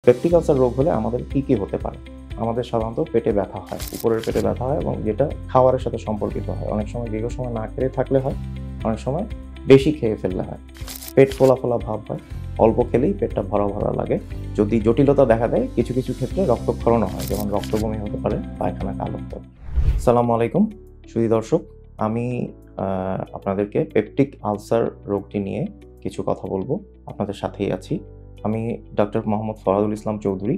Peptic ulcer রোগ হলে আমাদের কি হতে পারে? আমাদের সাধারণত পেটে ব্যথা হয়, উপরের পেটে ব্যথা হয় এবং যেটা খাওয়ারের সাথে সম্পর্কিত হয়। অনেক সময় দীর্ঘ সময় না খেয়ে থাকলে হয়, অনেক সময় বেশি খেয়ে ফেললে হয়। পেট ফোলা ফোলা ভাব হয়, অল্প খেলেই পেটটা ভরা ভরা লাগে। যদি জটিলতা দেখা দেয় কিছু কিছু ক্ষেত্রে রক্তক্ষরণও হয়, যেমন রক্তবমি হতে পারে, পায়খানা কালো হতে পারে। আসসালামু আলাইকুম সুধী দর্শক, আমি আপনাদেরকে পেপটিক আলসার রোগটি নিয়ে কিছু কথা বলবো। আপনাদের সাথেই আছি আমি doctor Mohammad ফরাদুল Islam Chowdhury,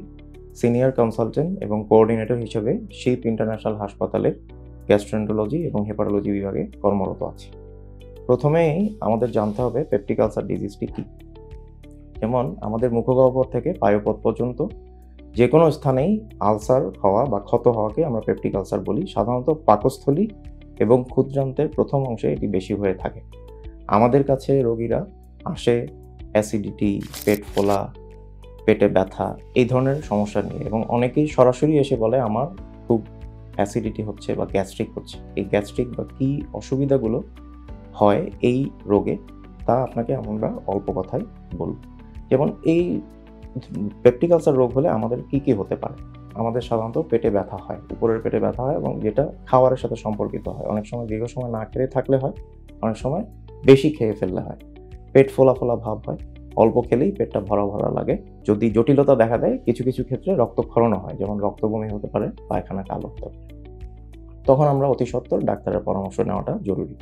senior consultant এবং কোঅর্ডিনেটর হিসেবে শিপ ইন্টারন্যাশনাল হাসপাতালের গ্যাস্ট্রোএন্টারোলজি এবং হেপাটোলজি বিভাগে কর্মরত আছি। প্রথমেই আমাদের জানতে হবে পেপটিক আলসার ডিজিজটি কী। যেমন আমাদের মুখগহ্বর থেকে পায়ুপথ পর্যন্ত যে কোনো স্থানেই আলসার হওয়া বা ক্ষত হওয়াকে আমরা পেপটিক আলসার বলি। সাধারণত পাকস্থলী এবং ক্ষুদ্রান্তের প্রথম অংশে এটি বেশি হয়ে থাকে। আমাদের কাছে রোগীরা আসে অ্যাসিডিটি, পেট ফোলা, পেটে ব্যথা এই ধরনের সমস্যা নিয়ে, এবং অনেকেই সরাসরি এসে বলে আমার খুব অ্যাসিডিটি হচ্ছে বা গ্যাস্ট্রিক হচ্ছে। এই গ্যাস্ট্রিক বা কী অসুবিধাগুলো হয় এই রোগে তা আপনাকে আমরা অল্প কথায় বলব। যেমন এই পেপটিক আলসার রোগ হলে আমাদের কি হতে পারে? আমাদের সাধারণত পেটে ব্যথা হয়, উপরের পেটে ব্যথা হয় এবং যেটা খাওয়ারের সাথে সম্পর্কিত হয়। অনেক সময় দীর্ঘ সময় না খেয়ে থাকলে হয়, অনেক সময় বেশি খেয়ে ফেললে হয়। পেট ফোলা ফোলা ভাব হয়, অল্প খেলেই পেটটা ভরা ভরা লাগে। যদি জটিলতা দেখা দেয় কিছু কিছু ক্ষেত্রে রক্তক্ষরণও হয়, যেমন রক্তবমি হতে পারে, পায়খানা কালো হতে পারে। তখন আমরা অতি সত্বর ডাক্তারের পরামর্শ নেওয়াটা জরুরি।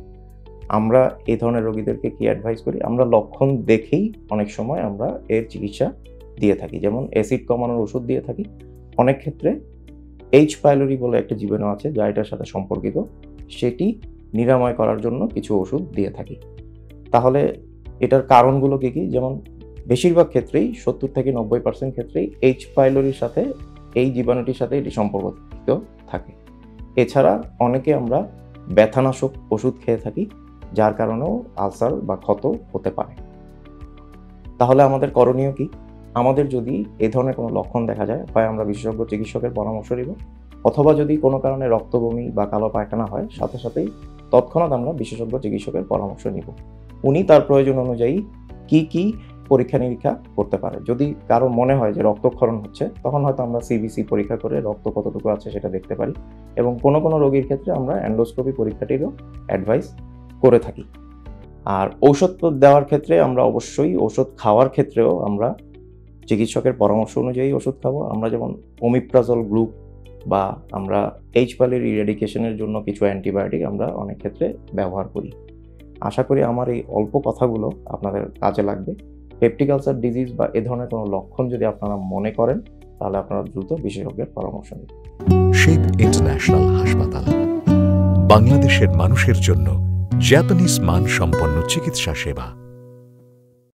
আমরা এই ধরনের রোগীদেরকে কি অ্যাডভাইস করি? আমরা লক্ষণ দেখেই অনেক সময় আমরা এর চিকিৎসা দিয়ে থাকি। যেমন অ্যাসিড কমানোর ওষুধ দিয়ে থাকি। অনেক ক্ষেত্রে এইচ পাইলোরি বলে একটা জীবাণু আছে যা এটার সাথে সম্পর্কিত, সেটি নিরাময় করার জন্য কিছু ওষুধ দিয়ে থাকি। তাহলে এটার কারণগুলো কী? যেমন বেশিরভাগ ক্ষেত্রেই 70 থেকে 90% ক্ষেত্রেই এইচ পাইলোরির সাথে এই জীবাণুটির সাথে এটি সম্পর্কিত থাকে। এছাড়া অনেকে আমরা ব্যথানাশক ওষুধ খেয়ে থাকি, যার কারণেও আলসার বা ক্ষত হতে পারে। তাহলে আমাদের করণীয় কি? আমাদের যদি এই ধরনের কোনো লক্ষণ দেখা যায়, হয় আমরা বিশেষজ্ঞ চিকিৎসকের পরামর্শ নিব, অথবা যদি কোনো কারণে রক্তবমি বা কালো পায়খানা হয়, সাথে সাথেই তৎক্ষণাৎ আমরা বিশেষজ্ঞ চিকিৎসকের পরামর্শ নিব। উনি তার প্রয়োজন অনুযায়ী কি পরীক্ষা নিরীক্ষা করতে পারে। যদি কারো মনে হয় যে রক্তক্ষরণ হচ্ছে, তখন হয়তো আমরা সিবিসি পরীক্ষা করে রক্ত কতটুকু আছে সেটা দেখতে পারি, এবং কোনো রোগীর ক্ষেত্রে আমরা এন্ডোস্কোপি পরীক্ষাটিরও অ্যাডভাইস করে থাকি। আর ঔষধ দেওয়ার ক্ষেত্রে আমরা অবশ্যই ওষুধ খাওয়ার ক্ষেত্রেও আমরা চিকিৎসকের পরামর্শ অনুযায়ী ওষুধ খাবো। আমরা যেমন ওমিপ্রাজল গ্রুপ বা আমরা এইচ পাইলোরি ইরেডিকেশনের জন্য কিছু অ্যান্টিবায়োটিক আমরা অনেক ক্ষেত্রে ব্যবহার করি। আশা করি আমার এই অল্প কথাগুলো আপনাদের কাজে লাগবে। পেপটিক আলসার ডিজিজ বা এ ধরনের কোনো লক্ষণ যদি আপনারা মনে করেন, তাহলে আপনারা দ্রুত বিশেষজ্ঞের পরামর্শ নিন। শিপ ইন্টারন্যাশনাল হাসপাতাল, বাংলাদেশের মানুষের জন্য জাপানিজ মানসম্পন্ন চিকিৎসা সেবা।